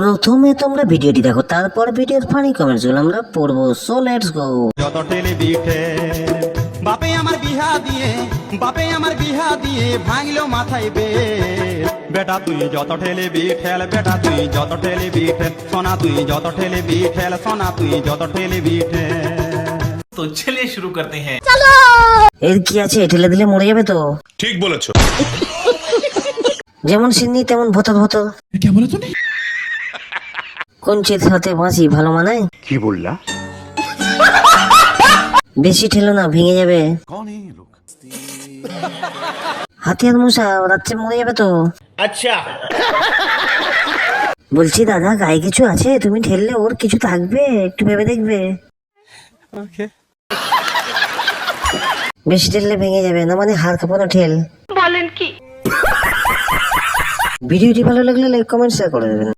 প্রথমে তোমরা ভিডিওটি দেখো, তারপর ভিডিওর ফানি কমেন্টস গুলো আমরা পড়বো। So let's go. যত ঠেলে বিঠে বাপে আমার বিহা দিয়ে ভাঙলো মাথায় বেটা তুই যত ঠেলে বিঠেল, বেটা তুই যত ঠেলে বিঠেল, সোনা তুই যত ঠেলে বিঠেল, সোনা তুই যত ঠেলে বিঠেল। तो चलिए शुरू करते हैं। এর কি আছে, ঠেলে দিলে মরে যাবে তো। ঠিক বলেছো। যেমন সিন্নি তেমন ভতর ভতর। কোন চিত হাতে বাঁশি ভালো মানায়? কি বললা? বেশি ঠেলো না, ভেঙে যাবে। হাতিয়ার মশা রাত্রে মরে যাবে তো। আচ্ছা। বলছি দাদা, গায়ে কিছু আছে? তুমি ঠেললে ওর কিছু থাকবে, একটু ভেবে দেখবে। বেশি ঠেললে ভেঙে যাবে না, মানে হাড় কাঁপানো ঠেল। বলেন কি? ভিডিওটি ভালো লাগলে লাইক কমেন্ট শেয়ার করে দেবেন।